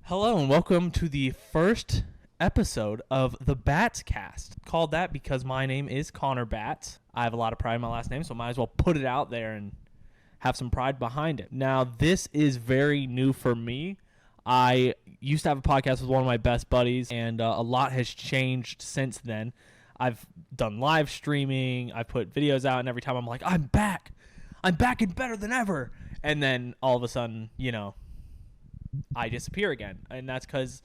Hello and welcome to the first episode of the Bats Cast. Called that because my name is Connor Bats. I have a lot of pride in my last name, so I might as well put it out there and have some pride behind it. Now, this is very new for me. I used to have a podcast with one of my best buddies, and a lot has changed since then. I've done live streaming, I put videos out, and every time I'm like, I'm back and better than ever. And then all of a sudden, I disappear again. And that's because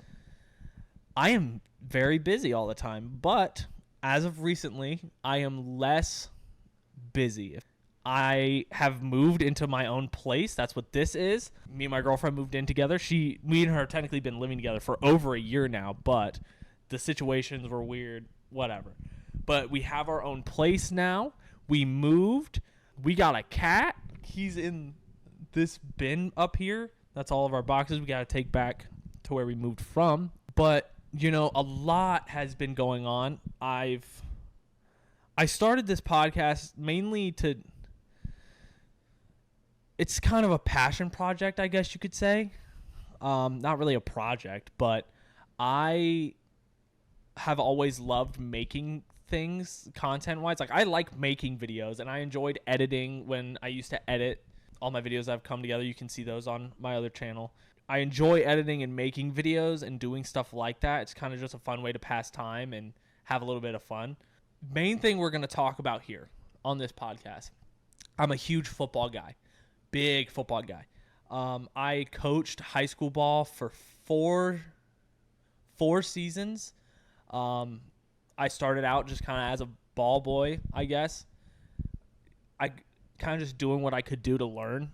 I am very busy all the time. But as of recently, I am less busy. I have moved into my own place. That's what this is. Me and my girlfriend moved in together. Me and her have technically been living together for over a year now, but the situations were weird, whatever. But we have our own place now. We moved. We got a cat. He's in this bin up here. That's all of our boxes we got to take back to where we moved from. But, a lot has been going on. I started this podcast mainly it's kind of a passion project, I guess you could say. Not really a project, but I have always loved making things content-wise. Like, I like making videos, and I enjoyed editing when I used to edit all my videos that have come together. You can see those on my other channel. I enjoy editing and making videos and doing stuff like that. It's kind of just a fun way to pass time and have a little bit of fun. Main thing we're going to talk about here on this podcast, I'm a huge football guy, big football guy. I coached high school ball for four seasons. I started out just kind of as a ball boy, I guess. I kind of just doing what I could do to learn.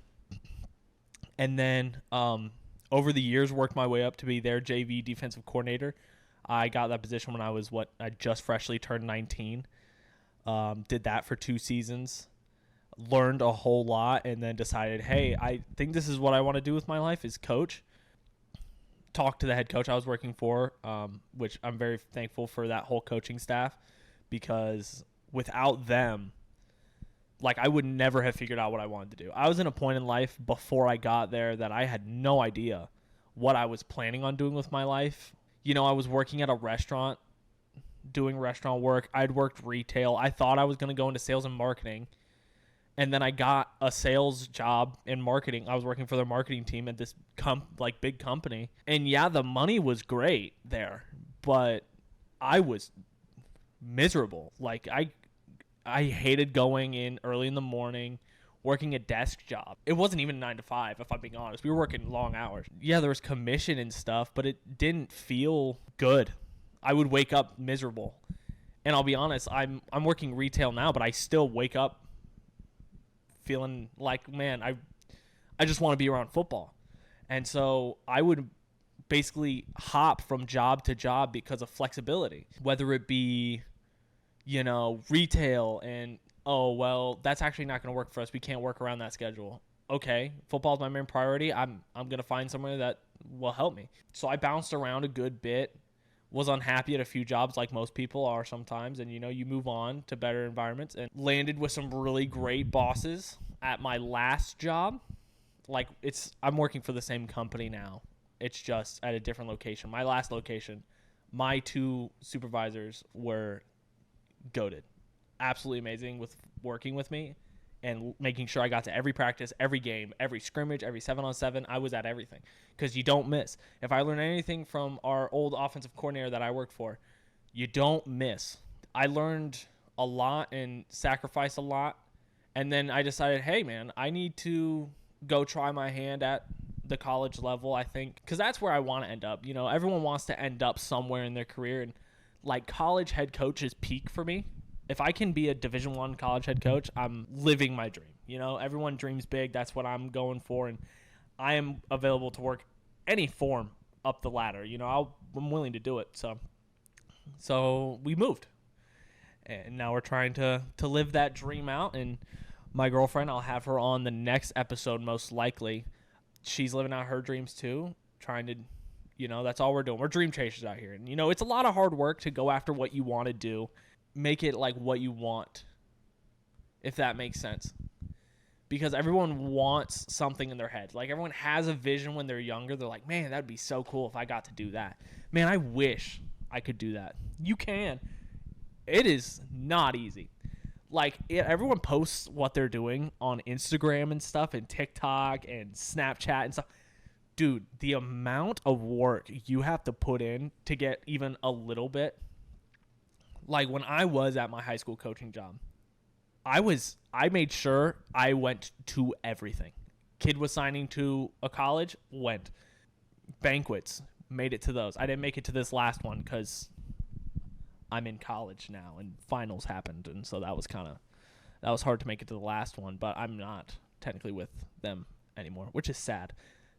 And then over the years, worked my way up to be their JV defensive coordinator. I got that position when I just freshly turned 19. Did that for 2 seasons. Learned a whole lot, and then decided, hey, I think this is what I want to do with my life is coach. Talked to the head coach I was working for, which I'm very thankful for that whole coaching staff, because without them, I would never have figured out what I wanted to do. I was in a point in life before I got there that I had no idea what I was planning on doing with my life. I was working at a restaurant, doing restaurant work. I'd worked retail. I thought I was going to go into sales and marketing. And then I got a sales job in marketing. I was working for their marketing team at this big company. And yeah, the money was great there, but I was miserable. I hated going in early in the morning, working a desk job. It wasn't even 9 to 5, if I'm being honest. We were working long hours. Yeah, there was commission and stuff, but it didn't feel good. I would wake up miserable. And I'll be honest, I'm working retail now, but I still wake up feeling like, man, I just want to be around football. And so I would basically hop from job to job because of flexibility, whether it be retail and, oh, well, that's actually not going to work for us. We can't work around that schedule. Okay, football is my main priority. I'm going to find somewhere that will help me. So I bounced around a good bit, was unhappy at a few jobs like most people are sometimes. And, you move on to better environments, and landed with some really great bosses at my last job. I'm working for the same company now. It's just at a different location. My last location, my 2 supervisors were goated, absolutely amazing with working with me and making sure I got to every practice, every game, every scrimmage, every 7-on-7. I was at everything because you don't miss. If I learned anything from our old offensive coordinator that I worked for, you don't miss. I learned a lot and sacrificed a lot, and then I decided, hey man, I need to go try my hand at the college level, I think, because that's where I want to end up. Everyone wants to end up somewhere in their career, and college head coach is peak for me. If I can be a Division I college head coach, I'm living my dream. Everyone dreams big. That's what I'm going for, and I am available to work any form up the ladder. I'm willing to do it. So we moved, and now we're trying to live that dream out. And my girlfriend, I'll have her on the next episode most likely. She's living out her dreams too, trying to. That's all we're doing. We're dream chasers out here. And, it's a lot of hard work to go after what you want to do. Make it like what you want, if that makes sense. because everyone wants something in their head. Like, everyone has a vision when they're younger. They're like, man, that'd be so cool if I got to do that. Man, I wish I could do that. You can. It is not easy. Like, everyone posts what they're doing on Instagram and stuff, and TikTok and Snapchat and stuff. Dude, the amount of work you have to put in to get even a little bit. Like, when I was at my high school coaching job, I made sure I went to everything. Kid was signing to a college, went. Banquets, made it to those. I didn't make it to this last one because I'm in college now and finals happened, and so that was hard to make it to the last one, but I'm not technically with them anymore, which is sad.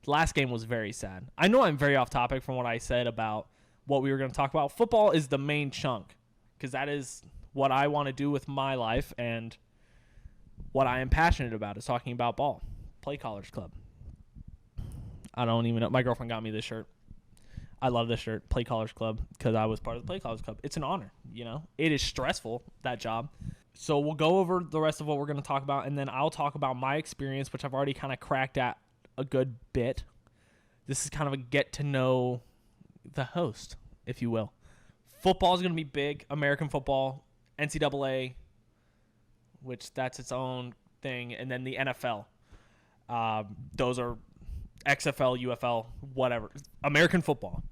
The last game was very sad. I know I'm very off topic from what I said about what we were going to talk about. Football is the main chunk because that is what I want to do with my life, and what I am passionate about is talking about ball. Play College Club. I don't even know. My girlfriend got me this shirt. I love this shirt, Play College Club, because I was part of the Play College Club. It's an honor, you know. It is stressful, that job. So we'll go over the rest of what we're going to talk about, and then I'll talk about my experience, which I've already kind of cracked at a good bit. This is kind of a get to know the host, if you will. Football is going to be big. American football, NCAA, which that's its own thing, and then the NFL. Those are XFL, UFL, whatever. American football.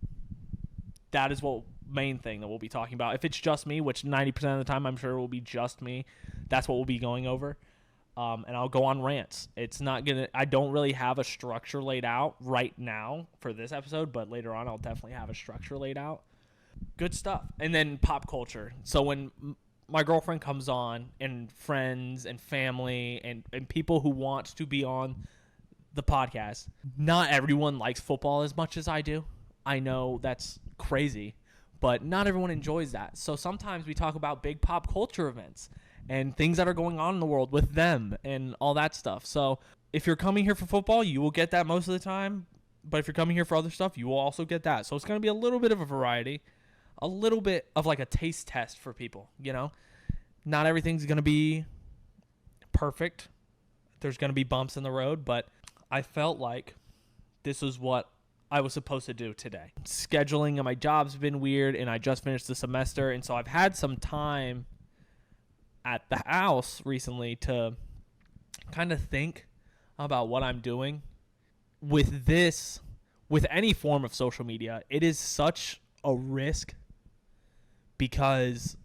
That is what main thing that we'll be talking about. If it's just me, which 90% of the time I'm sure it will be just me, that's what we'll be going over. And I'll go on rants. I don't really have a structure laid out right now for this episode, but later on I'll definitely have a structure laid out. Good stuff. And then pop culture. So when my girlfriend comes on, and friends and family and people who want to be on the podcast, not everyone likes football as much as I do. I know that's crazy, but not everyone enjoys that. So sometimes we talk about big pop culture events and things that are going on in the world with them and all that stuff. So if you're coming here for football, you will get that most of the time. But if you're coming here for other stuff, you will also get that. So it's going to be a little bit of a variety, a little bit of like a taste test for people, you know? Not everything's going to be perfect. There's going to be bumps in the road, but I felt like this is what I was supposed to do today. Scheduling of my job's been weird, and I just finished the semester, and so I've had some time at the house recently to kind of think about what I'm doing. With any form of social media, it is such a risk, because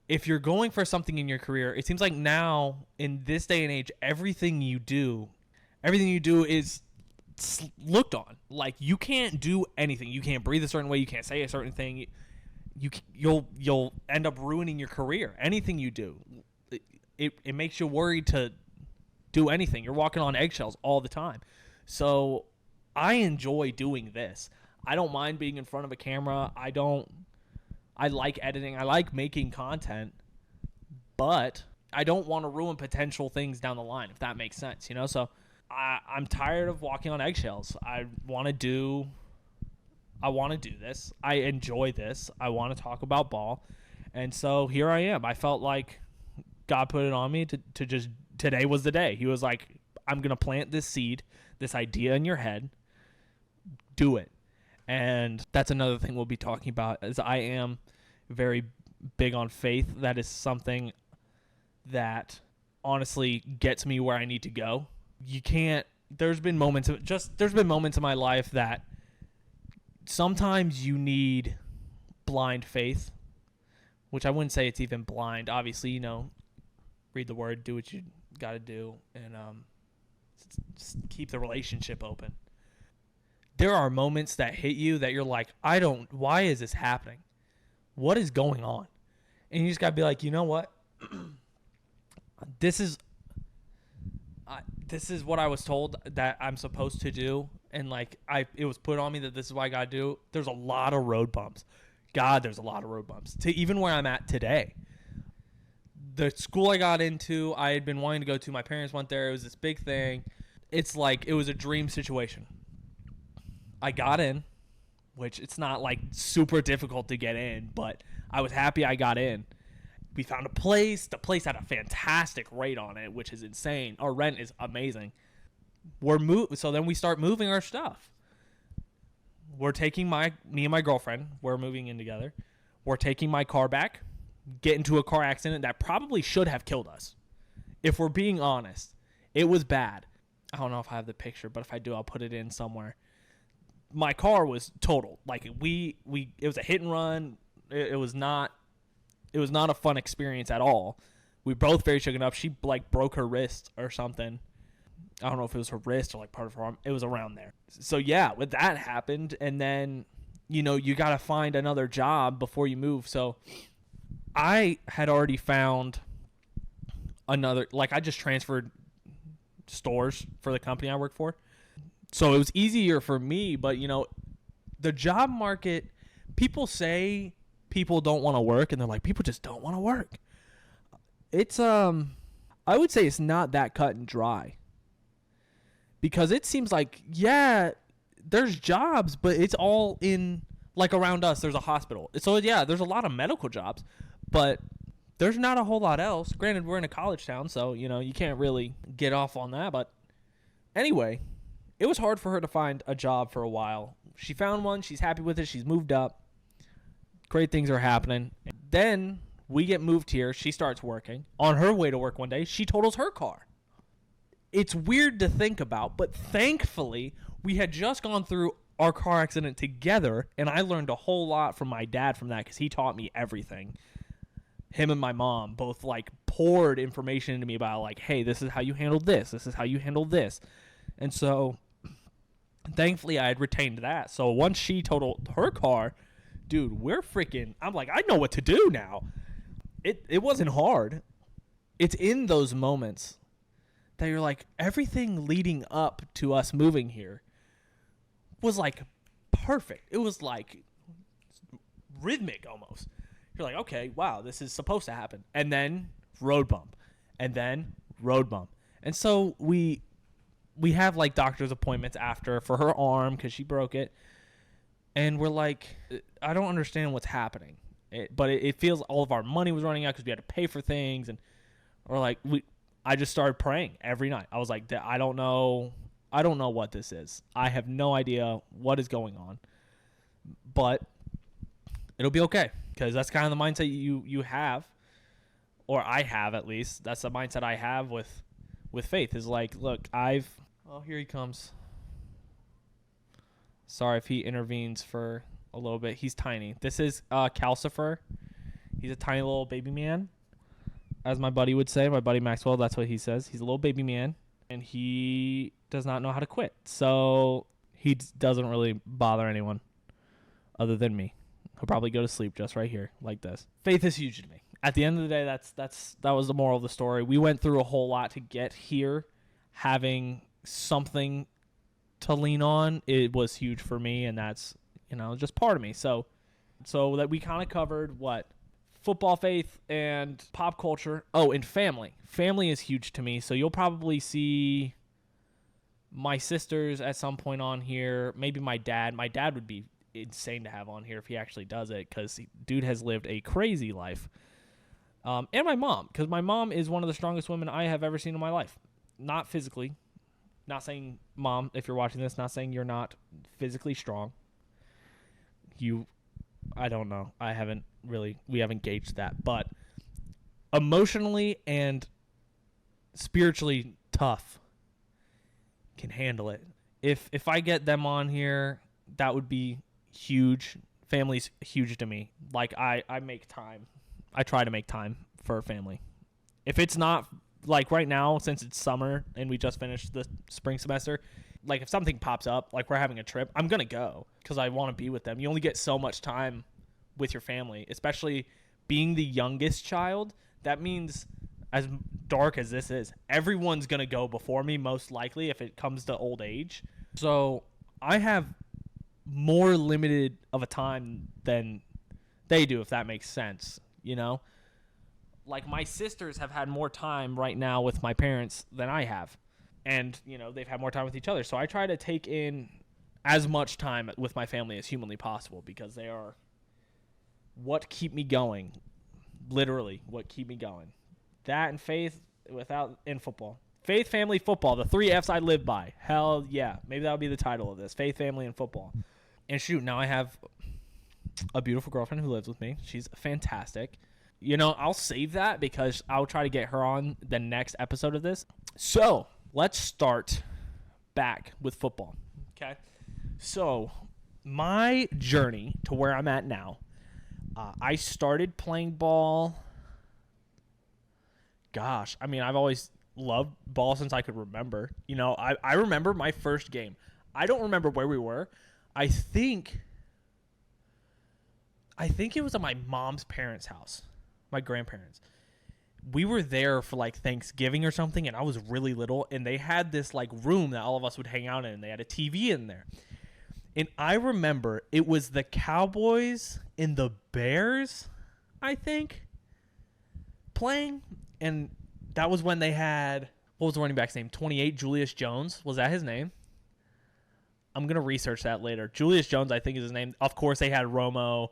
if you're going for something in your career, it seems like now in this day and age, everything you do is looked on. Like, you can't do anything. You can't breathe a certain way. You can't say a certain thing. You'll end up ruining your career. Anything you do, it makes you worried to do anything. You're walking on eggshells all the time. So I enjoy doing this. I don't mind being in front of a camera. I like editing. I like making content, but I don't want to ruin potential things down the line, if that makes sense, you know? So I'm tired of walking on eggshells. I want to do this. I enjoy this. I want to talk about ball. And so here I am. I felt like God put it on me to just, today was the day. He was like, I'm going to plant this seed, this idea in your head. Do it. And that's another thing we'll be talking about, is I am very big on faith. That is something that honestly gets me where I need to go. There's been moments in my life that sometimes you need blind faith, which I wouldn't say it's even blind. Obviously, you know, read the word, do what you got to do, and just keep the relationship open. There are moments that hit you that you're like, why is this happening? What is going on? And you just got to be like, you know what? This is what I was told that I'm supposed to do. And like, it was put on me that this is what I got to do. There's a lot of road bumps. God, there's a lot of road bumps to even where I'm at today. The school I got into, I had been wanting to go to. My parents went there. It was this big thing. It's like, it was a dream situation. I got in, which it's not like super difficult to get in, but I was happy I got in. We found a place. The place had a fantastic rate on it, which is insane. Our rent is amazing. So then we start moving our stuff. We're taking me and my girlfriend, we're moving in together. We're taking my car back, get into a car accident that probably should have killed us. If we're being honest, it was bad. I don't know if I have the picture, but if I do, I'll put it in somewhere. My car was totaled. Like it was a hit and run. It was not a fun experience at all. We both very shaken up. She like broke her wrist or something. I don't know if it was her wrist or like part of her arm. It was around there. So yeah, with that happened, and then you got to find another job before you move. So I had already found another, like I just transferred stores for the company I work for. So it was easier for me, but the job market, people say people don't want to work, and they're like, people just don't want to work. It's I would say it's not that cut and dry. Because it seems like, yeah, there's jobs, but it's all in, like around us, there's a hospital. So, yeah, there's a lot of medical jobs, but there's not a whole lot else. Granted, we're in a college town, so, you can't really get off on that. But anyway, it was hard for her to find a job for a while. She found one. She's happy with it. She's moved up. Great things are happening. Then we get moved here. She starts working. On her way to work one day, she totals her car. It's weird to think about, but thankfully, we had just gone through our car accident together, and I learned a whole lot from my dad from that because he taught me everything. Him and my mom both, like, poured information into me about, like, hey, this is how you handle this. This is how you handle this. And so, thankfully, I had retained that. So, once she totaled her car, dude, I'm like, I know what to do now. It wasn't hard. It's in those moments that you're like, everything leading up to us moving here was like perfect. It was like rhythmic almost. You're like, okay, wow, this is supposed to happen. And then road bump. And then road bump. And so we have like doctor's appointments after for her arm because she broke it. And we're like, I don't understand what's happening. But it feels all of our money was running out because we had to pay for things. And we're like, I just started praying every night. I was like, I don't know what this is. I have no idea what is going on. But it'll be okay because that's kind of the mindset you have, or I have at least. That's the mindset I have with faith is like, look, here he comes. Sorry if he intervenes for a little bit. He's tiny. This is Calcifer. He's a tiny little baby man. As my buddy would say, my buddy Maxwell, that's what he says. He's a little baby man, and he does not know how to quit. So he doesn't really bother anyone other than me. He'll probably go to sleep just right here like this. Faith is huge to me. At the end of the day, that was the moral of the story. We went through a whole lot to get here. Having something to lean on, it was huge for me, and that's just part of me. So that we kind of covered what? Football, faith, and pop culture. Oh, and family. Family is huge to me. So you'll probably see my sisters at some point on here. Maybe my dad. My dad would be insane to have on here if he actually does it because dude has lived a crazy life. And my mom, because my mom is one of the strongest women I have ever seen in my life. Not physically. Not saying, Mom, if you're watching this, not saying you're not physically strong. I don't know. We haven't gauged that. But emotionally and spiritually tough, can handle it. If I get them on here, that would be huge. Family's huge to me. Like, I make time. I try to make time for family. If it's not, like right now, since it's summer and we just finished the spring semester, like if something pops up, like we're having a trip, I'm going to go because I want to be with them. You only get so much time with your family, especially being the youngest child. That means, as dark as this is, everyone's going to go before me, most likely, if it comes to old age. So I have more limited of a time than they do, if that makes sense, Like, my sisters have had more time right now with my parents than I have. And, they've had more time with each other. So I try to take in as much time with my family as humanly possible because they are what keep me going. literally what keep me going. That and faith in football. Faith, family, football. The 3 F's I live by. Hell yeah. Maybe that'll be the title of this. Faith, family, and football. And shoot, now I have a beautiful girlfriend who lives with me. She's fantastic. I'll save that because I'll try to get her on the next episode of this. So let's start back with football. Okay. So my journey to where I'm at now, I started playing ball. Gosh, I've always loved ball since I could remember. I remember my first game. I don't remember where we were. I think it was at my mom's parents' house, my grandparents. We were there for like Thanksgiving or something, and I was really little, and they had this like room that all of us would hang out in, and they had a TV in there. And I remember it was the Cowboys and the Bears, I think, playing. And that was when they had, what was the running back's name? 28, Julius Jones. Was that his name? I'm going to research that later. Julius Jones, I think, is his name. Of course, they had Romo,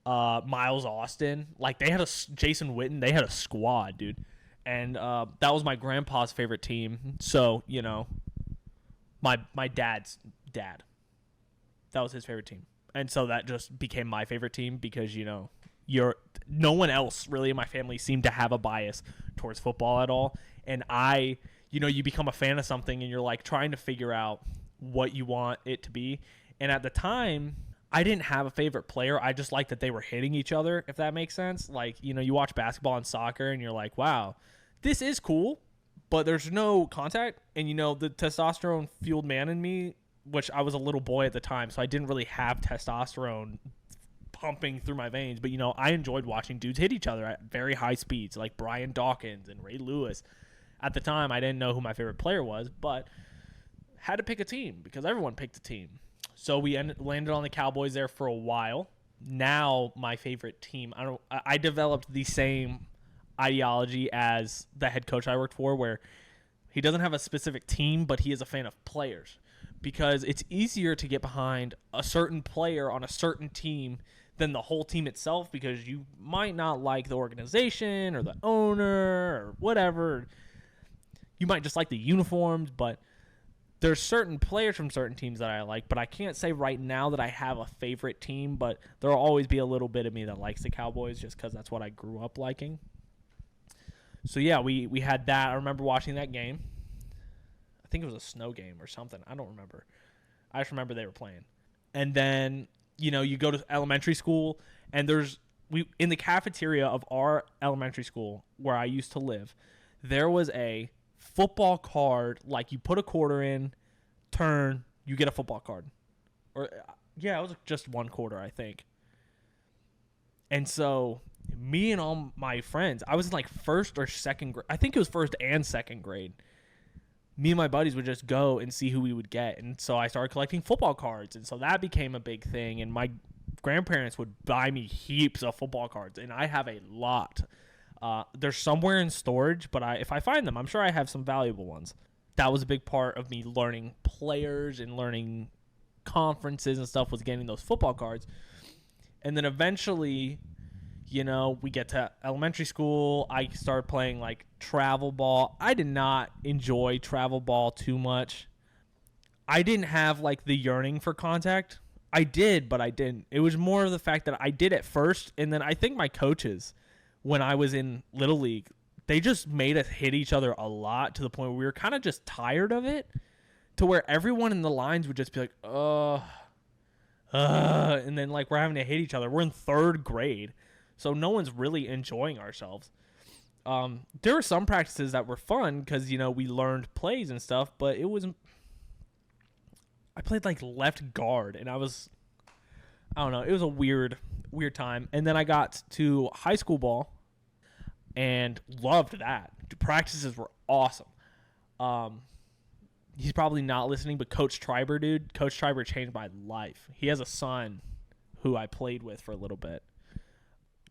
Miles Austin. Like, they had Jason Witten. They had a squad, dude. And that was my grandpa's favorite team. So, my dad's dad. That was his favorite team. And so that just became my favorite team because, no one else really in my family seemed to have a bias towards football at all. And you become a fan of something and you're like trying to figure out what you want it to be. And at the time, I didn't have a favorite player. I just liked that they were hitting each other, if that makes sense. Like, you watch basketball and soccer and you're like, wow, this is cool, but there's no contact. And, the testosterone fueled man in me, which I was a little boy at the time, so I didn't really have testosterone pumping through my veins. But, I enjoyed watching dudes hit each other at very high speeds, like Brian Dawkins and Ray Lewis. At the time, I didn't know who my favorite player was, but had to pick a team because everyone picked a team. So we landed on the Cowboys there for a while. Now my favorite team, I developed the same ideology as the head coach I worked for, where he doesn't have a specific team, but he is a fan of players. Because it's easier to get behind a certain player on a certain team than the whole team itself, because you might not like the organization or the owner or whatever. You might just like the uniforms, but there's certain players from certain teams that I like. But I can't say right now that I have a favorite team, but there will always be a little bit of me that likes the Cowboys just because that's what I grew up liking. So, yeah, we had that. I remember watching that game. I think it was a snow game or something. I don't remember. I just remember they were playing. And then, you go to elementary school, and in the cafeteria of our elementary school where I used to live, there was a football card. Like, you put a quarter in, turn, you get a football card. Or, yeah, it was just one quarter, I think. And so me and all my friends, I was in like first or second grade. I think it was first and second grade. Me and my buddies would just go and see who we would get. And so I started collecting football cards. And so that became a big thing. And my grandparents would buy me heaps of football cards. And I have a lot. They're somewhere in storage, but if I find them, I'm sure I have some valuable ones. That was a big part of me learning players and learning conferences and stuff, was getting those football cards. And then eventually, we get to elementary school. I started playing like travel ball. I did not enjoy travel ball too much. I didn't have like the yearning for contact. I did, but I didn't. It was more of the fact that I did at first. And then I think my coaches, when I was in Little League, they just made us hit each other a lot to the point where we were kind of just tired of it, to where everyone in the lines would just be like, and then like we're having to hit each other. We're in third grade. So no one's really enjoying ourselves. There were some practices that were fun because, we learned plays and stuff, but it wasn't. I played like left guard, and I don't know. It was a weird time. And then I got to high school ball and loved that. The practices were awesome. He's probably not listening, but Coach Triber, dude. Coach Triber changed my life. He has a son who I played with for a little bit.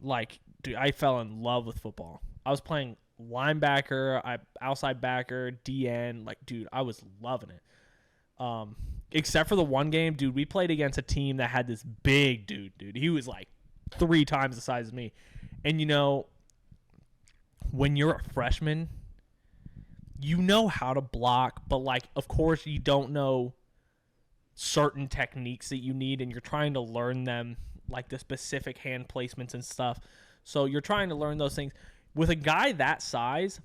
Like, dude, I fell in love with football. I was playing linebacker, outside backer, DN. Like, dude, I was loving it. Except for the one game, dude, we played against a team that had this big dude. He was like 3 times the size of me. And, when you're a freshman, you know how to block, but like, of course, you don't know certain techniques that you need, and you're trying to learn them, like the specific hand placements and stuff. So you're trying to learn those things with a guy that size.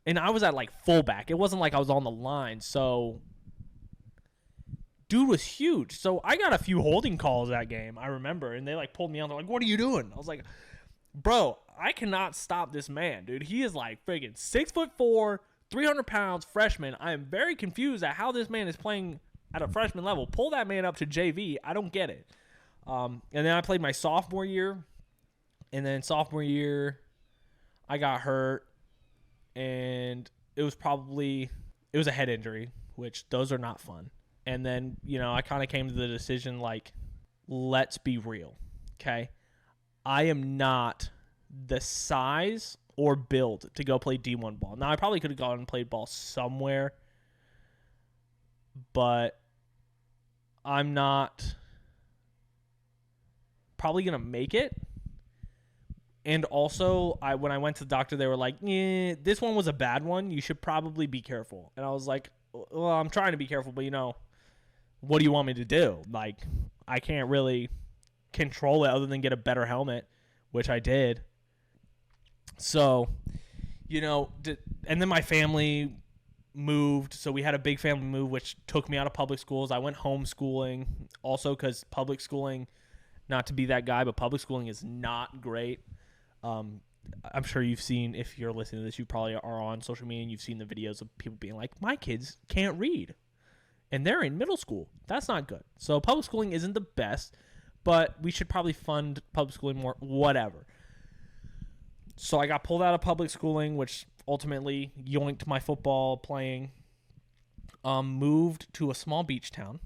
And I was at like fullback. It wasn't like I was on the line. So dude was huge. So I got a few holding calls that game, I remember, and they like pulled me out. They're like, "What are you doing?" I was like, "Bro, I cannot stop this man, dude. He is like friggin' 6'4", 300 pounds, freshman. I am very confused at how this man is playing at a freshman level. Pull that man up to JV. I don't get it." And then I played my sophomore year, and then sophomore year, I got hurt, and it was a head injury, which those are not fun. And then, I kind of came to the decision, like, let's be real, okay? I am not the size or build to go play D1 ball. Now, I probably could have gone and played ball somewhere, but I'm not probably going to make it. And also, when I went to the doctor, they were like, this one was a bad one. You should probably be careful. And I was like, well, I'm trying to be careful, but, what do you want me to do? Like, I can't really control it other than get a better helmet, which I did. So, and then my family moved. So we had a big family move, which took me out of public schools. I went homeschooling also because public schooling, not to be that guy, but public schooling is not great. I'm sure you've seen, if you're listening to this, you probably are on social media and you've seen the videos of people being like, my kids can't read. And they're in middle school. That's not good. So public schooling isn't the best, but we should probably fund public schooling more, whatever. So I got pulled out of public schooling, which ultimately yoinked my football playing. Moved to a small beach town,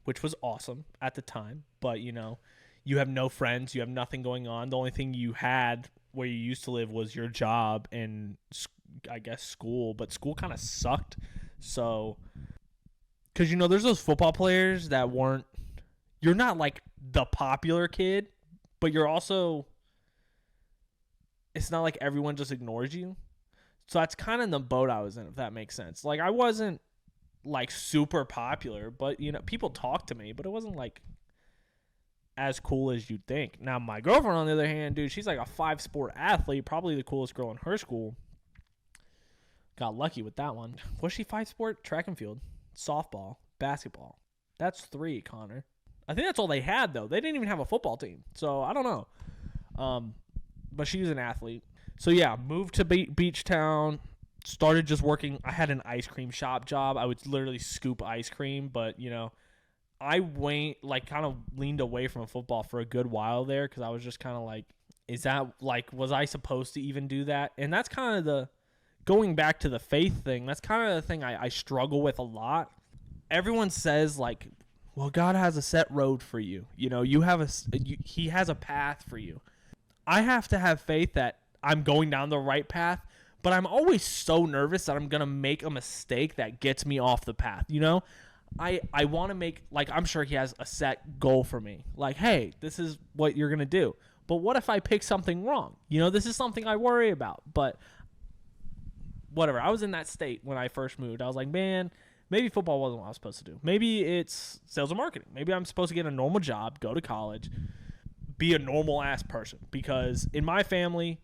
which was awesome at the time. But, you have no friends. You have nothing going on. The only thing you had where you used to live was your job and, I guess, school. But school kind of sucked. So... because, there's those football players that you're not like the popular kid, but you're also, it's not like everyone just ignores you. So that's kind of the boat I was in, if that makes sense. Like, I wasn't like super popular, but, people talked to me, but it wasn't like as cool as you'd think. Now, my girlfriend, on the other hand, dude, she's like a 5-sport athlete, probably the coolest girl in her school. Got lucky with that one. Was she 5-sport? Track and field. Softball, basketball. That's 3, Connor. I think that's all they had, though. They didn't even have a football team. So, I don't know. But she was an athlete. So, yeah, moved to Beach Town. Started just working. I had an ice cream shop job. I would literally scoop ice cream. But, I kind of leaned away from football for a good while there. Because I was just kind of like, was I supposed to even do that? And that's kind of going back to the faith thing, that's kind of the thing I struggle with a lot. Everyone says, like, well, God has a set road for you. You have He has a path for you. I have to have faith that I'm going down the right path, but I'm always so nervous that I'm going to make a mistake that gets me off the path. I want to make, like, I'm sure He has a set goal for me. Like, hey, this is what you're going to do. But what if I pick something wrong? This is something I worry about. But whatever. I was in that state when I first moved. I was like, man, maybe football wasn't what I was supposed to do. Maybe it's sales and marketing. Maybe I'm supposed to get a normal job, go to college, be a normal-ass person. Because in my family,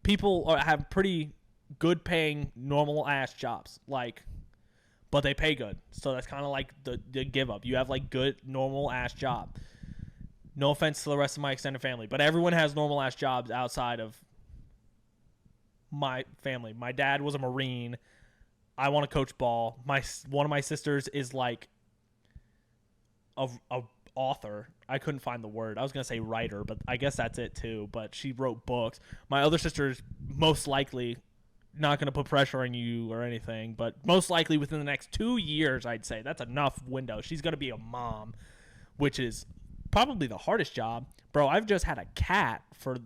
people have pretty good-paying, normal-ass jobs. But they pay good. So that's kind of like the give-up. You have, good, normal-ass job. No offense to the rest of my extended family, but everyone has normal-ass jobs outside of my family. My dad was a Marine. I want to coach ball. One of my sisters is like a author. I couldn't find the word. I was gonna say writer, but I guess that's it too. But she wrote books. My other sister's most likely not gonna put pressure on you or anything, but most likely within the next 2 years, I'd say that's enough window. She's gonna be a mom, which is probably the hardest job. Bro, I've just had a cat for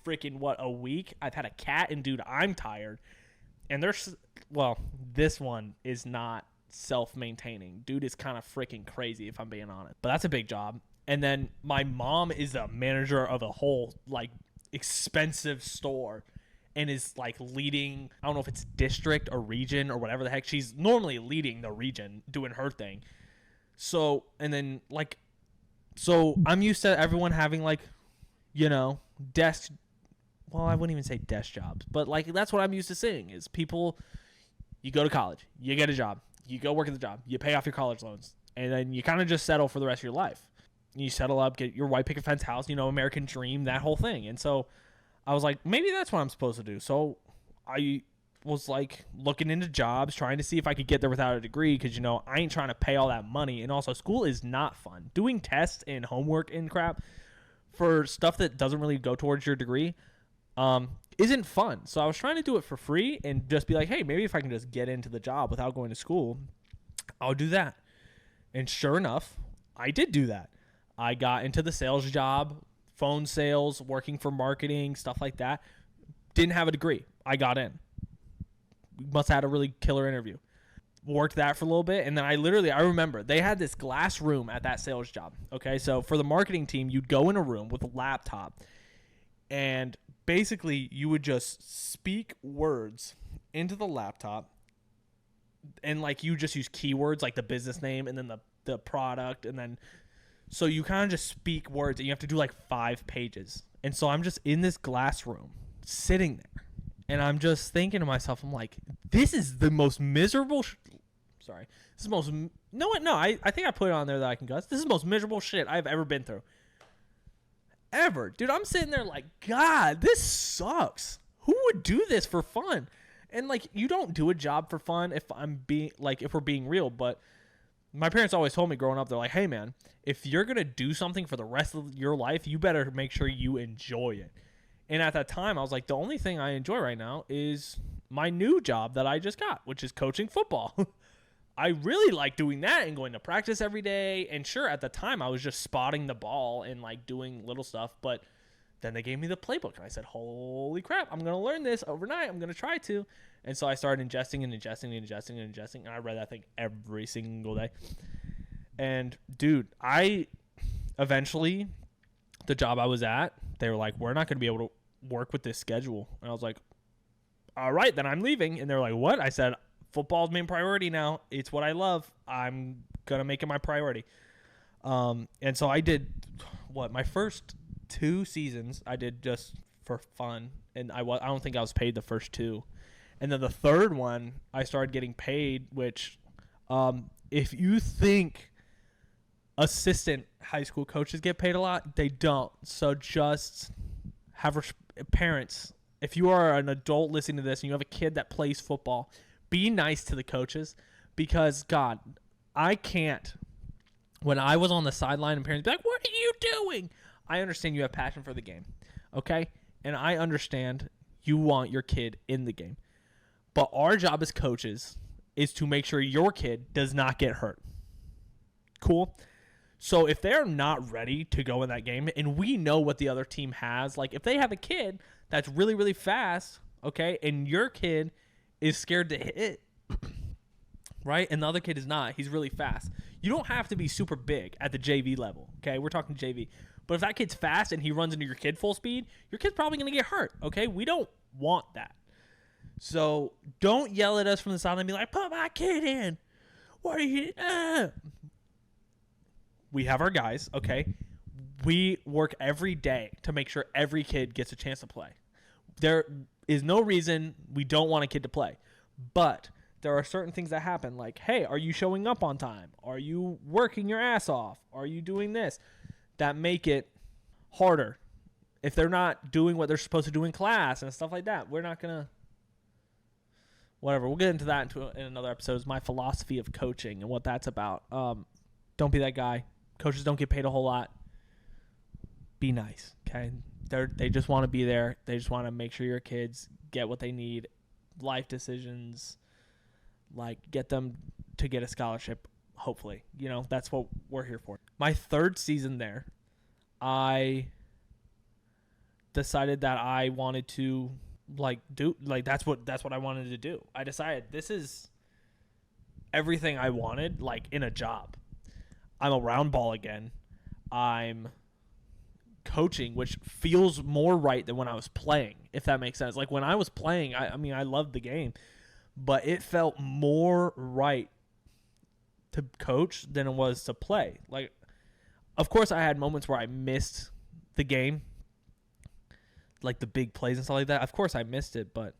freaking a week. I've had a cat, and dude, I'm tired. And this one is not self-maintaining. Dude is kind of freaking crazy, if I'm being honest. But that's a big job. And then my mom is a manager of a whole expensive store and is like leading, I don't know if it's district or region or whatever the heck. She's normally leading the region doing her thing. So, and then like, so I'm used to everyone having like, desk, well, I wouldn't even say desk jobs, but like that's what I'm used to seeing is people, you go to college, you get a job, you go work at the job, you pay off your college loans, and then you kind of just settle for the rest of your life. You settle up, get your white picket fence house, American dream, that whole thing. And so I was like, maybe that's what I'm supposed to do. So I was like looking into jobs, trying to see if I could get there without a degree because, I ain't trying to pay all that money. And also, school is not fun. Doing tests and homework and crap for stuff that doesn't really go towards your degree isn't fun. So I was trying to do it for free and just be like, hey, maybe if I can just get into the job without going to school, I'll do that. And sure enough, I did do that. I got into the sales job, phone sales, working for marketing, stuff like that. Didn't have a degree. I got in. Must have had a really killer interview. Worked that for a little bit, and then I remember they had this glass room at that sales job. Okay, so for the marketing team, you'd go in a room with a laptop, and basically you would just speak words into the laptop, and like you just use keywords like the business name and then the product, and then so you kind of just speak words, and you have to do like 5 pages. And so I'm just in this glass room sitting there, and I'm just thinking to myself, I'm like, this is the most miserable I think I put it on there that I can guess. This is the most miserable shit I've ever been through. Ever. Dude, I'm sitting there like, God, this sucks. Who would do this for fun? And like, you don't do a job for fun if we're being real, but my parents always told me growing up, they're like, hey man, if you're going to do something for the rest of your life, you better make sure you enjoy it. And at that time, I was like, the only thing I enjoy right now is my new job that I just got, which is coaching football. I really like doing that and going to practice every day. And sure, at the time, I was just spotting the ball and like doing little stuff. But then they gave me the playbook, and I said, holy crap, I'm going to learn this overnight. I'm going to try to. And so I started ingesting, and I read that thing every single day. And dude, eventually, the job I was at, they were like, we're not going to be able to work with this schedule. And I was like, all right, then I'm leaving. And they were like, what? I said, football's main priority now. It's what I love. I'm going to make it my priority. And so I did my first 2 seasons I did just for fun. And I don't think I was paid the first 2. And then the third one, I started getting paid, which if you think assistant high school coaches get paid a lot, they don't. So just have parents, if you are an adult listening to this and you have a kid that plays football, be nice to the coaches, because God, I can't. When I was on the sideline and parents be like, what are you doing? I understand you have passion for the game, okay? And I understand you want your kid in the game. But our job as coaches is to make sure your kid does not get hurt. Cool? So if they're not ready to go in that game, and we know what the other team has, like if they have a kid that's really, really fast, okay, and your kid is scared to hit, right, and the other kid is not, he's really fast. You don't have to be super big at the JV level, okay? We're talking JV. But if that kid's fast and he runs into your kid full speed, your kid's probably going to get hurt, okay? We don't want that. So don't yell at us from the sideline and be like, put my kid in. What are you? We have our guys, okay? We work every day to make sure every kid gets a chance to play. There is no reason we don't want a kid to play. But there are certain things that happen, like, hey, are you showing up on time? Are you working your ass off? Are you doing this? That make it harder. If they're not doing what they're supposed to do in class and stuff like that, we're not going to. Whatever, we'll get into that in another episode. Is my philosophy of coaching and what that's about. Don't be that guy. Coaches don't get paid a whole lot. Be nice, okay? They just want to be there. They just want to make sure your kids get what they need, life decisions, get them to get a scholarship, hopefully. That's what we're here for. My 3rd season there, I decided that I wanted to that's what I wanted to do. I decided this is everything I wanted, in a job. I'm around ball again. I'm coaching, which feels more right than when I was playing, if that makes sense. Like when I was playing, I mean, I loved the game, but it felt more right to coach than it was to play. Like, of course, I had moments where I missed the game, like the big plays and stuff like that. Of course, I missed it, but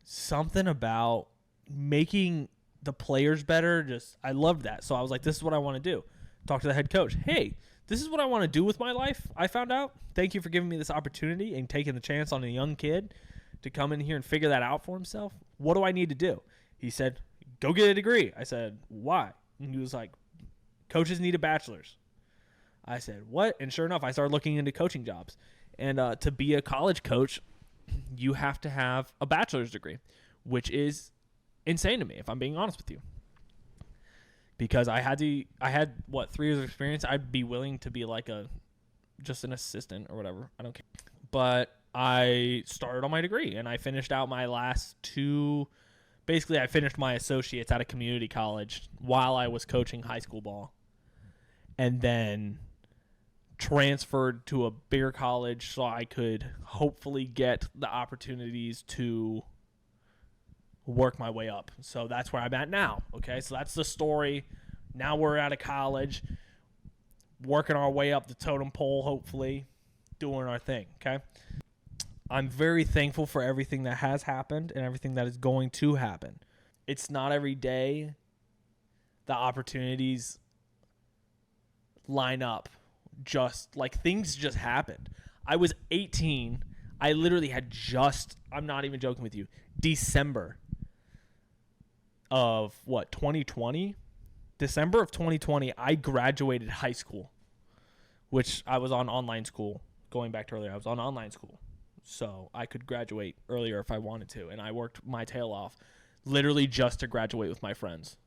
something about making the players better, I loved that. So I was like, this is what I want to do. Talk to the head coach. Hey, this is what I want to do with my life. I found out. Thank you for giving me this opportunity and taking the chance on a young kid to come in here and figure that out for himself. What do I need to do? He said, go get a degree. I said, why? And he was like, coaches need a bachelor's. I said, what? And sure enough, I started looking into coaching jobs. And to be a college coach, you have to have a bachelor's degree, which is insane to me, if I'm being honest with you. Because I had 3 years of experience. I'd be willing to be like just an assistant or whatever. I don't care. But I started on my degree, and I finished out my last 2. Basically, I finished my associates at a community college while I was coaching high school ball, and then transferred to a bigger college so I could hopefully get the opportunities to work my way up. So that's where I'm at now. Okay, so that's the story. Now we're out of college, working our way up the totem pole, hopefully, doing our thing. Okay, I'm very thankful for everything that has happened and everything that is going to happen. It's not every day the opportunities line up. Just like things just happened. I was 18. I literally had I'm not even joking with you, December of 2020? December of 2020, I graduated high school, which I was on online school. Going back to earlier, I was on online school. So I could graduate earlier if I wanted to. And I worked my tail off literally just to graduate with my friends.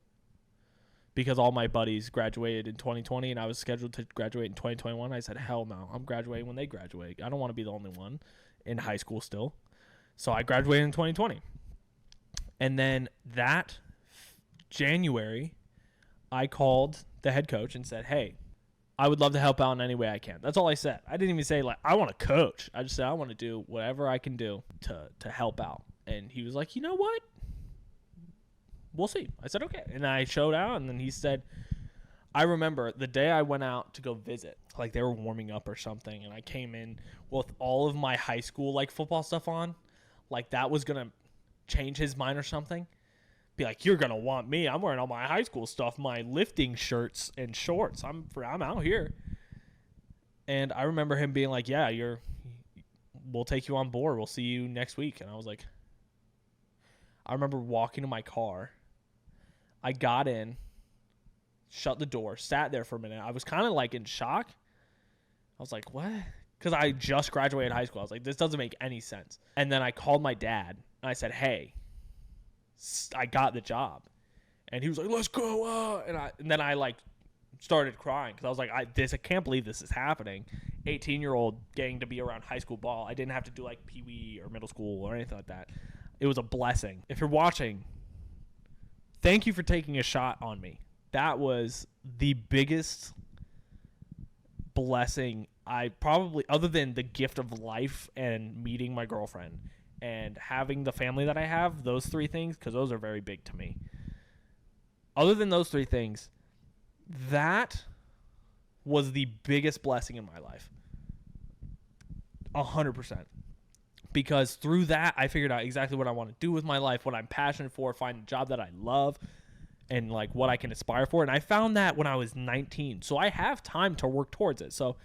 Because all my buddies graduated in 2020 and I was scheduled to graduate in 2021. I said, hell no, I'm graduating when they graduate. I don't want to be the only one in high school still. So I graduated in 2020. And then that January, I called the head coach and said, hey, I would love to help out in any way I can. That's all I said. I didn't even say, like, I want to coach. I just said, I want to do whatever I can do to help out. And he was like, you know what? We'll see. I said, okay. And I showed out, and then he said, I remember the day I went out to go visit, like they were warming up or something, and I came in with all of my high school, like, football stuff on. Like, that was going to change his mind or something. Be like, you're going to want me. I'm wearing all my high school stuff, my lifting shirts and shorts. I'm out here. And I remember him being like, yeah, we'll take you on board. We'll see you next week. And I was like, I remember walking to my car. I got in, shut the door, sat there for a minute. I was kind of like in shock. I was like, what? Because I just graduated high school. I was like, this doesn't make any sense. And then I called my dad, and I said, hey, I got the job. And he was like, let's go. And then I like started crying because I was like, I can't believe this is happening. 18-year-old getting to be around high school ball. I didn't have to do like Pee-wee or middle school or anything like that. It was a blessing. If you're watching, thank you for taking a shot on me. That was the biggest blessing I probably, other than the gift of life and meeting my girlfriend and having the family that I have, those 3 things, because those are very big to me. Other than those 3 things, that was the biggest blessing in my life. 100%. Because through that, I figured out exactly what I want to do with my life, what I'm passionate for, find a job that I love, and like what I can aspire for. And I found that when I was 19. So I have time to work towards it. So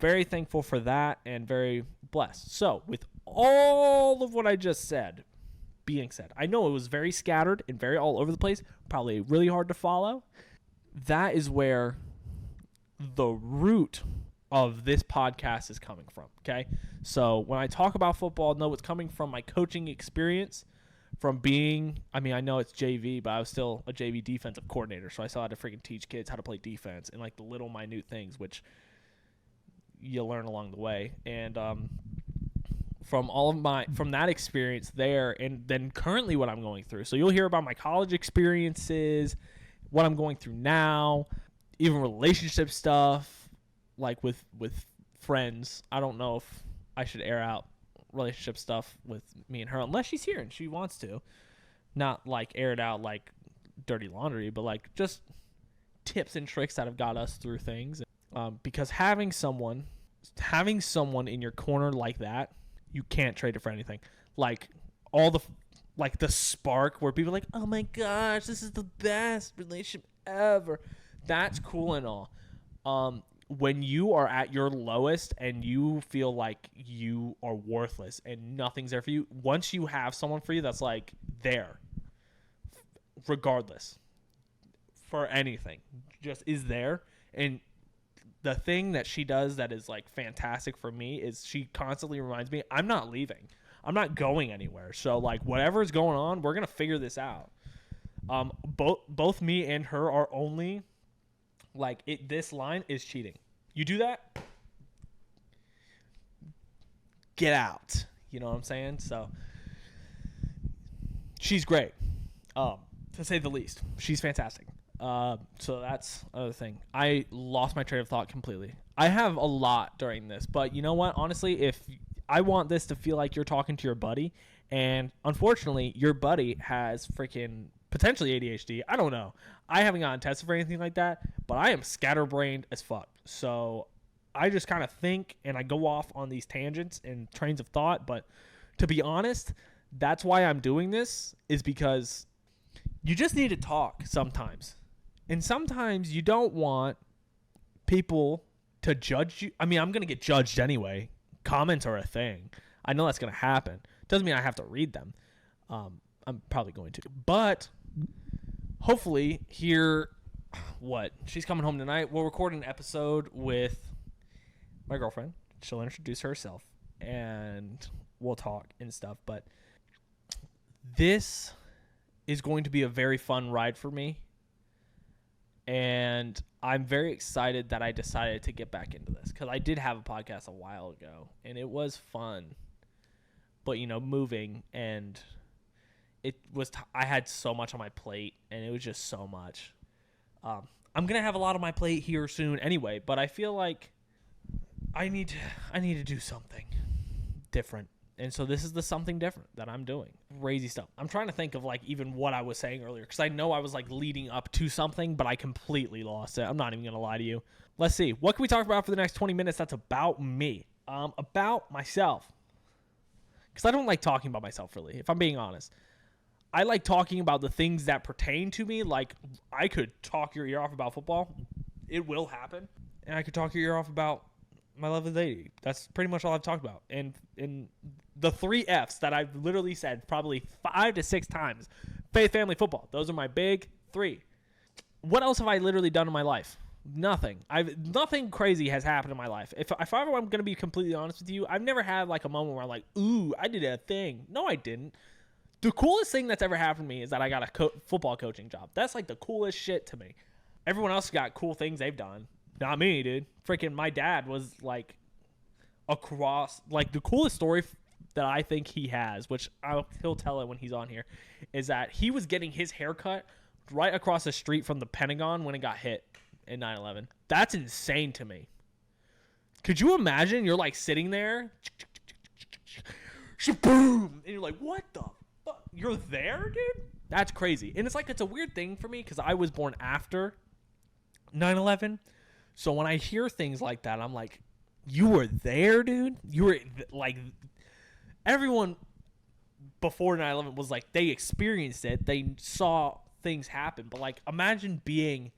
very thankful for that and very blessed. So with all of what I just said being said, I know it was very scattered and very all over the place, probably really hard to follow. That is where the root of this podcast is coming from, okay? So when I talk about football, know it's coming from my coaching experience, from being, I mean, I know it's JV, but I was still a JV defensive coordinator, so I still had to freaking teach kids how to play defense and like the little minute things, which you learn along the way. And from that experience there, and then currently what I'm going through. So you'll hear about my college experiences, what I'm going through now, even relationship stuff, like with friends. I don't know if I should air out relationship stuff with me and her unless she's here and she wants to. Not like air it out like dirty laundry, but like just tips and tricks that have got us through things. Because having someone in your corner like that, you can't trade it for anything. Like the spark where people are like, oh my gosh, this is the best relationship ever. That's cool and all. When you are at your lowest and you feel like you are worthless and nothing's there for you, once you have someone for you that's like there, regardless, for anything, just is there. And the thing that she does that is like fantastic for me is she constantly reminds me, I'm not leaving. I'm not going anywhere. So like whatever is going on, we're going to figure this out. Both me and her are only like this line is cheating. You do that, get out. You know what I'm saying? So she's great. To say the least. She's fantastic. So that's another thing. I lost my train of thought completely. I have a lot during this, but you know what? Honestly, if I want this to feel like you're talking to your buddy, and unfortunately, your buddy has freaking potentially ADHD. I don't know. I haven't gotten tested for anything like that, but I am scatterbrained as fuck. So I just kind of think and I go off on these tangents and trains of thought. But to be honest, that's why I'm doing this, is because you just need to talk sometimes. And sometimes you don't want people to judge you. I mean, I'm going to get judged anyway. Comments are a thing. I know that's going to happen. Doesn't mean I have to read them. I'm probably going to. But hopefully here, she's coming home tonight. We'll record an episode with my girlfriend. She'll introduce herself and we'll talk and stuff. But this is going to be a very fun ride for me. And I'm very excited that I decided to get back into this, because I did have a podcast a while ago and it was fun. But, moving, and it was I had so much on my plate, and it was just so much. I'm going to have a lot on my plate here soon anyway, but I feel like I need to do something different. And so this is the something different that I'm doing. Crazy stuff. I'm trying to think of like even what I was saying earlier, because I know I was like leading up to something, but I completely lost it. I'm not even going to lie to you. Let's see. What can we talk about for the next 20 minutes that's about me? About myself. Because I don't like talking about myself, really, if I'm being honest. I like talking about the things that pertain to me. Like, I could talk your ear off about football. It will happen. And I could talk your ear off about my lovely lady. That's pretty much all I've talked about. And the 3 F's that I've literally said probably 5 to 6 times. Faith, family, football. Those are my big 3. What else have I literally done in my life? Nothing. Nothing crazy has happened in my life. If I'm going to be completely honest with you, I've never had like a moment where I'm like, ooh, I did a thing. No, I didn't. The coolest thing that's ever happened to me is that I got a football coaching job. That's like the coolest shit to me. Everyone else got cool things they've done. Not me, dude. Freaking my dad was like across, like the coolest story that I think he has, which he'll tell it when he's on here, is that he was getting his haircut right across the street from the Pentagon when it got hit in 9/11. That's insane to me. Could you imagine you're like sitting there, boom, and you're like, what the fuck? You're there, dude? That's crazy. And it's a weird thing for me because I was born after 9/11. So when I hear things like that, I'm like, you were there, dude? You were like, everyone before 9/11 was like, they experienced it. They saw things happen. But like, imagine being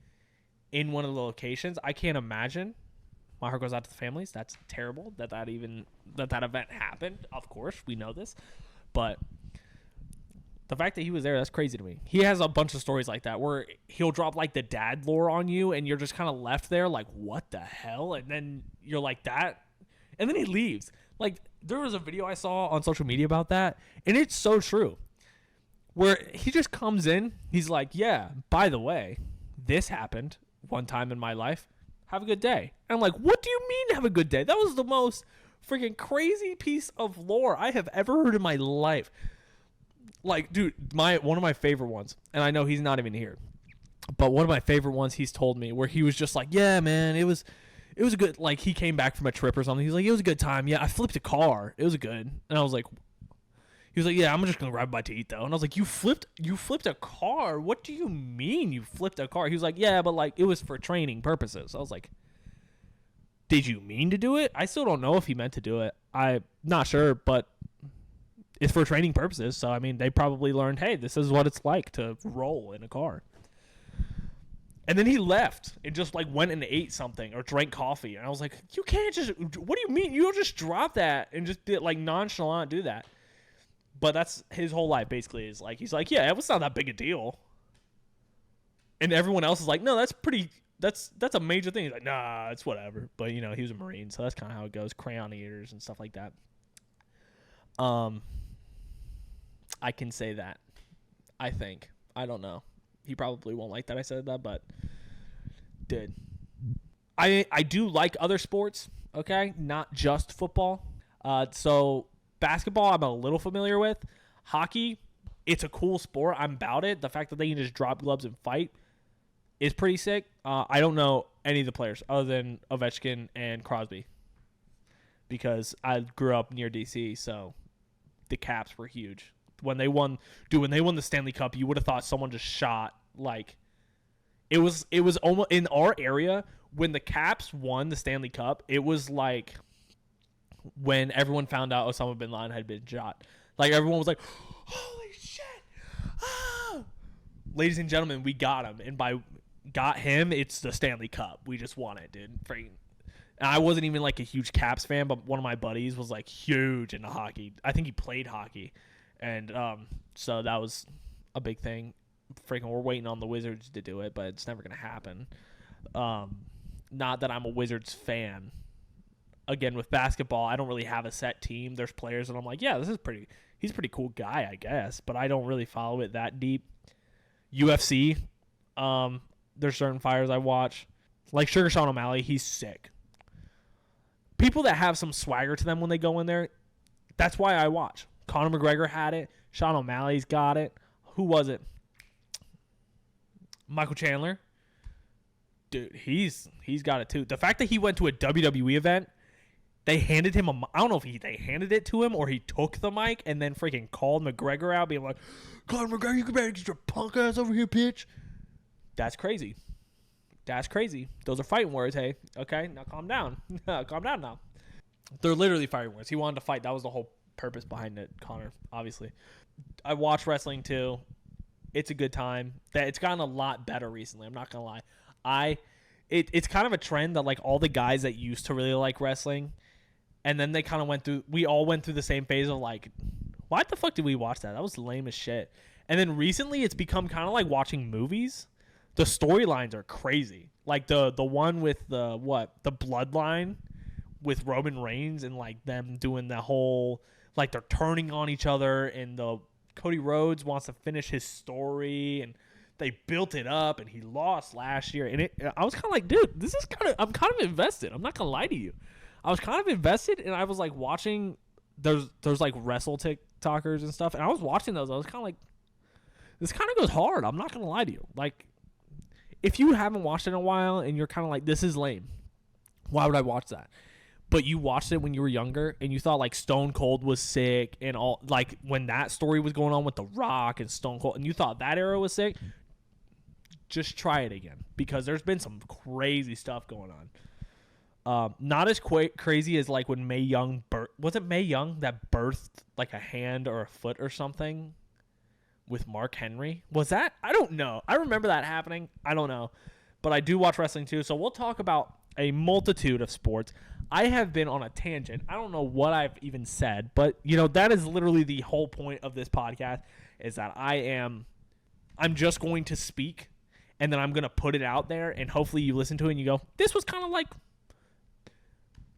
in one of the locations. I can't imagine. My heart goes out to the families. That's terrible that event happened. Of course, we know this. But the fact that he was there, that's crazy to me. He has a bunch of stories like that where he'll drop like the dad lore on you and you're just kind of left there like, what the hell? And then you're like that. And then he leaves. Like, there was a video I saw on social media about that, and it's so true. Where he just comes in, he's like, yeah, by the way, this happened one time in my life. Have a good day. And I'm like, what do you mean have a good day? That was the most freaking crazy piece of lore I have ever heard in my life. Like, dude, one of my favorite ones, and I know he's not even here, but one of my favorite ones he's told me where he was just like, yeah, man, it was it was a good, like, he came back from a trip or something. He's like, it was a good time. Yeah, I flipped a car. It was good. And I was like, he was like, yeah, I'm just going to grab a bite to eat, though. And I was like, you flipped a car? What do you mean you flipped a car? He was like, yeah, but, like, it was for training purposes. I was like, did you mean to do it? I still don't know if he meant to do it. I'm not sure, but it's for training purposes. So, I mean, they probably learned, hey, this is what it's like to roll in a car. And then he left and just, like, went and ate something or drank coffee. And I was like, you can't just, what do you mean? You don't just drop that and just, like, nonchalant do that. But that's his whole life, basically, is like, he's like, yeah, it was not that big a deal. And everyone else is like, no, that's a major thing. He's like, nah, it's whatever. But, you know, he was a Marine, so that's kind of how it goes. Crayon eaters and stuff like that. I can say that. I think. I don't know. He probably won't like that I said that, but did. I do like other sports, okay? Not just football. So basketball I'm a little familiar with. Hockey, it's a cool sport. I'm about it. The fact that they can just drop gloves and fight is pretty sick. I don't know any of the players other than Ovechkin and Crosby because I grew up near DC, so the Caps were huge. When they won the Stanley Cup, you would have thought someone just shot. Like, it was almost in our area when the Caps won the Stanley Cup. It was like when everyone found out Osama bin Laden had been shot. Like, everyone was like, holy shit. Ah! Ladies and gentlemen, we got him. And by got him, it's the Stanley Cup. We just won it, dude. Freaking. And I wasn't even like a huge Caps fan, but one of my buddies was like huge into hockey. I think he played hockey. And so that was a big thing. Freaking, we're waiting on the Wizards to do it, but it's never going to happen. Not that I'm a Wizards fan. Again, with basketball, I don't really have a set team. There's players, and I'm like, yeah, he's a pretty cool guy, I guess. But I don't really follow it that deep. UFC, there's certain fighters I watch. Like Sugar Sean O'Malley, he's sick. People that have some swagger to them when they go in there, that's why I watch. Conor McGregor had it. Sean O'Malley's got it. Who was it? Michael Chandler. Dude, he's got it too. The fact that he went to a WWE event, they handed him I don't know if they handed it to him or he took the mic and then freaking called McGregor out, being like, Conor McGregor, you better get your punk ass over here, bitch. That's crazy. That's crazy. Those are fighting words, hey. Okay, now calm down. Calm down now. They're literally fighting words. He wanted to fight. That was the whole purpose behind it, Conor, obviously. I watch wrestling too. It's a good time. It's gotten a lot better recently. I'm not gonna lie. It's kind of a trend that like all the guys that used to really like wrestling, and then they kind of we all went through the same phase of like, why the fuck did we watch that? That was lame as shit. And then recently it's become kind of like watching movies. The storylines are crazy. Like the one with the Bloodline with Roman Reigns and like them doing the whole, like they're turning on each other, and Cody Rhodes wants to finish his story, and they built it up, and he lost last year. And I was kind of like, dude, I'm kind of invested. I'm not going to lie to you. I was kind of invested, and I was like watching, there's like wrestle TikTokers and stuff, and I was watching those. I was kind of like, this kind of goes hard. I'm not going to lie to you. Like, if you haven't watched it in a while, and you're kind of like, this is lame, why would I watch that? But you watched it when you were younger, and you thought like Stone Cold was sick, and all like when that story was going on with The Rock and Stone Cold, and you thought that era was sick. Just try it again, because there's been some crazy stuff going on. Not as crazy as like when Mae Young was it Mae Young that birthed like a hand or a foot or something with Mark Henry? Was that? I don't know. I remember that happening. I don't know, but I do watch wrestling too. So we'll talk about a multitude of sports. I have been on a tangent. I don't know what I've even said, but you know, that is literally the whole point of this podcast, is that I'm just going to speak, and then I'm going to put it out there, and hopefully you listen to it and you go, this was kind of like,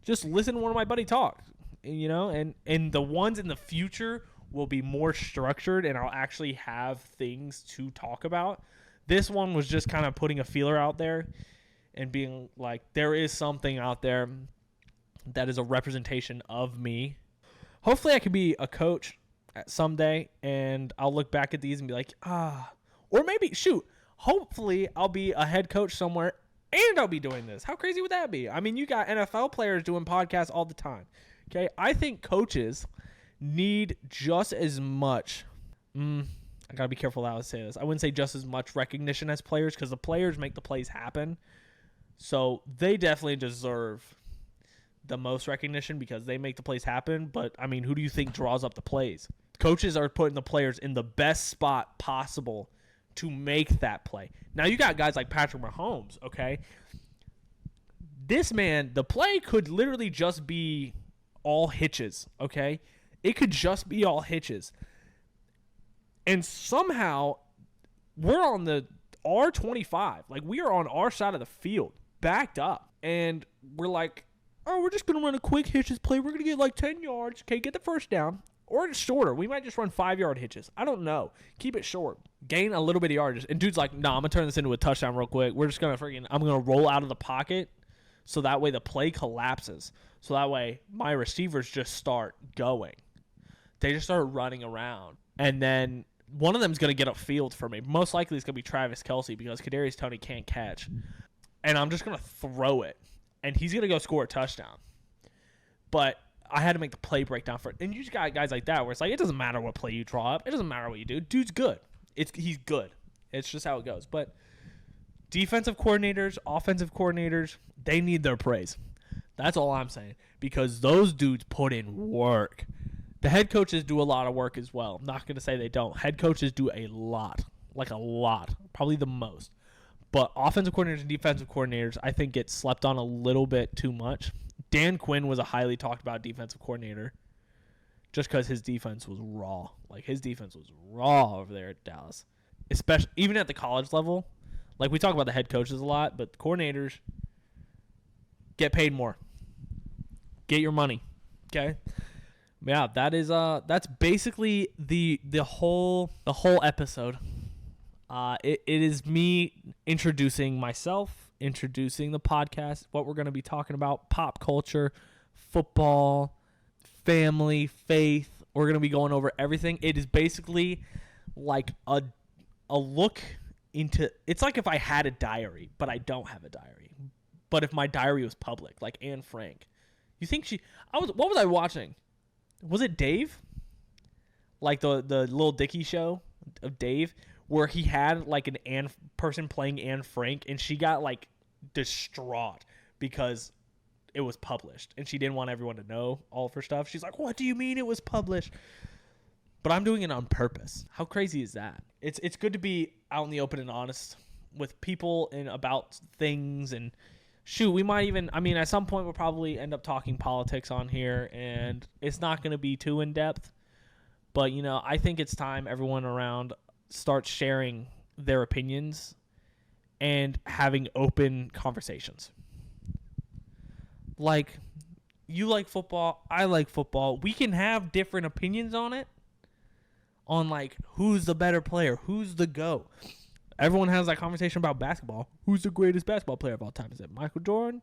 just listen to one of my buddy talk, you know, and the ones in the future will be more structured, and I'll actually have things to talk about. This one was just kind of putting a feeler out there and being like, there is something out there that is a representation of me. Hopefully I could be a coach someday, and I'll look back at these and be like, or maybe, hopefully I'll be a head coach somewhere and I'll be doing this. How crazy would that be? I mean, you got NFL players doing podcasts all the time. Okay, I think coaches need just as much. I gotta be careful how I say this. I wouldn't say just as much recognition as players, because the players make the plays happen. So they definitely deserve the most recognition because they make the plays happen. But I mean, who do you think draws up the plays? Coaches are putting the players in the best spot possible to make that play. Now you got guys like Patrick Mahomes, okay? This man, the play could literally just be all hitches, okay? It could just be all hitches. And somehow we're on the R25. Like, we are on our side of the field, backed up. And we're like, oh, we're just going to run a quick hitches play. We're going to get like 10 yards. Okay, get the first down. Or it's shorter. We might just run 5-yard hitches. I don't know. Keep it short. Gain a little bit of yardage. And dude's like, nah, I'm going to turn this into a touchdown real quick. We're just going to I'm going to roll out of the pocket so that way the play collapses. So that way my receivers just start going. They just start running around. And then one of them is going to get upfield for me. Most likely it's going to be Travis Kelce because Kadarius Toney can't catch. And I'm just going to throw it. And he's going to go score a touchdown. But I had to make the play breakdown for it. And you just got guys like that where it's like, it doesn't matter what play you draw up. It doesn't matter what you do. Dude's good. He's good. It's just how it goes. But defensive coordinators, offensive coordinators, they need their praise. That's all I'm saying. Because those dudes put in work. The head coaches do a lot of work as well. I'm not going to say they don't. Head coaches do a lot. Like a lot. Probably the most. But offensive coordinators and defensive coordinators, I think, get slept on a little bit too much. Dan Quinn was a highly talked about defensive coordinator just because his defense was raw. Like, his defense was raw over there at Dallas. Especially, even at the college level. Like, we talk about the head coaches a lot, but coordinators get paid more. Get your money. Okay? Yeah, that's basically the whole episode. It is me introducing myself, introducing the podcast, what we're going to be talking about, pop culture, football, family, faith. We're going to be going over everything. It is basically like a look into, it's like if I had a diary, but I don't have a diary. But if my diary was public, like Anne Frank. You think what was I watching? Was it Dave? Like the Lil Dicky show of Dave? Where he had like an Anne person playing Anne Frank, and she got like distraught because it was published, and she didn't want everyone to know all of her stuff. She's like, "What do you mean it was published?" But I'm doing it on purpose. How crazy is that? It's good to be out in the open and honest with people and about things. And shoot, we might even, I mean, at some point we'll probably end up talking politics on here, and it's not going to be too in depth. But you know, I think it's time everyone around start sharing their opinions and having open conversations. Like, you like football, I like football. We can have different opinions on it, on like who's the better player, who's the GOAT. Everyone has that conversation about basketball. Who's the greatest basketball player of all time? Is it Michael Jordan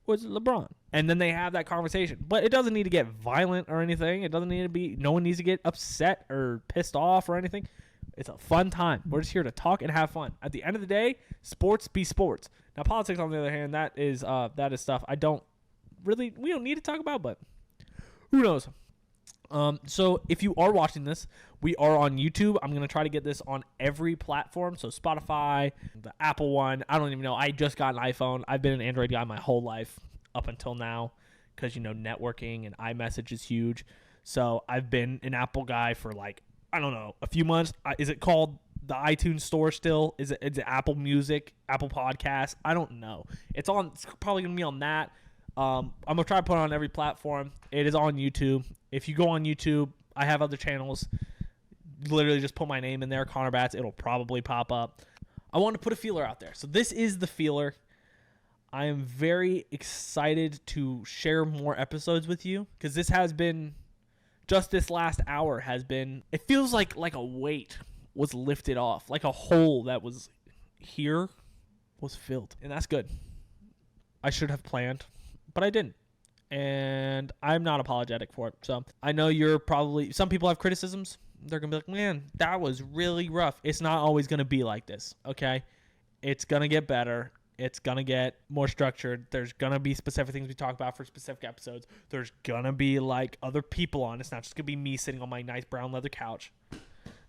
or is it LeBron? And then they have that conversation. But it doesn't need to get violent or anything. It doesn't need to be, no one needs to get upset or pissed off or anything. It's a fun time. We're just here to talk and have fun. At the end of the day, sports be sports. Now, politics, on the other hand, that is stuff we don't need to talk about, but who knows? So if you are watching this, we are on YouTube. I'm going to try to get this on every platform. So Spotify, the Apple one. I don't even know. I just got an iPhone. I've been an Android guy my whole life up until now because, you know, networking and iMessage is huge. So I've been an Apple guy for like, I don't know, a few months. Is it called the iTunes Store still? Is it Apple Music, Apple Podcasts? I don't know. It's probably going to be on that. I'm going to try to put it on every platform. It is on YouTube. If you go on YouTube, I have other channels. Literally just put my name in there, Connor Batts. It'll probably pop up. I want to put a feeler out there. So this is the feeler. I am very excited to share more episodes with you because this has been, just this last hour has been, it feels like a weight was lifted off. Like a hole that was here was filled. And that's good. I should have planned, but I didn't. And I'm not apologetic for it. So I know some people have criticisms. They're going to be like, man, that was really rough. It's not always going to be like this, okay? It's going to get better. It's going to get more structured. There's going to be specific things we talk about for specific episodes. There's going to be like other people on. It's not just going to be me sitting on my nice brown leather couch.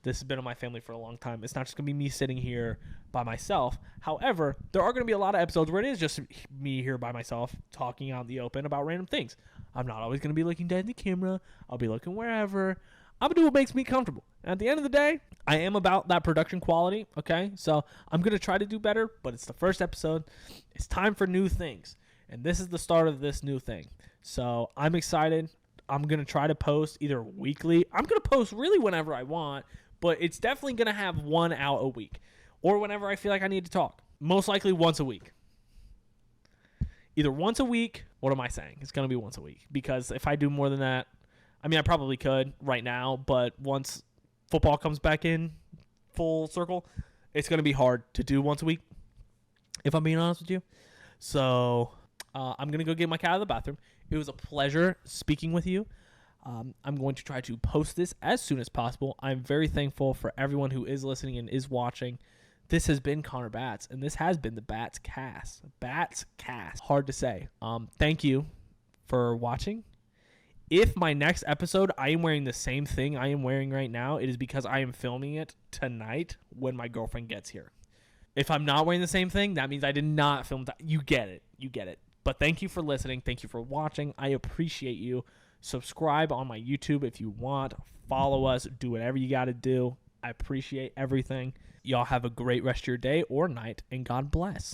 This has been in my family for a long time. It's not just going to be me sitting here by myself. However, there are going to be a lot of episodes where it is just me here by myself talking out in the open about random things. I'm not always going to be looking dead in the camera. I'll be looking wherever. I'm going to do what makes me comfortable. And at the end of the day, I am about that production quality, okay? So I'm going to try to do better, but it's the first episode. It's time for new things. And this is the start of this new thing. So I'm excited. I'm going to try to post either weekly. I'm going to post really whenever I want, but it's definitely going to have one out a week or whenever I feel like I need to talk. Most likely once a week. Either once a week. What am I saying? It's going to be once a week because if I do more than that, I mean, I probably could right now, but once football comes back in full circle, it's going to be hard to do once a week, if I'm being honest with you. So I'm going to go get my cat out of the bathroom. It was a pleasure speaking with you. I'm going to try to post this as soon as possible. I'm very thankful for everyone who is listening and is watching. This has been Connor Batts, and this has been the Batts Cast. Batts Cast. Hard to say. Thank you for watching. If my next episode, I am wearing the same thing I am wearing right now, it is because I am filming it tonight when my girlfriend gets here. If I'm not wearing the same thing, that means I did not film that. You get it. You get it. But thank you for listening. Thank you for watching. I appreciate you. Subscribe on my YouTube if you want. Follow us. Do whatever you got to do. I appreciate everything. Y'all have a great rest of your day or night, and God bless.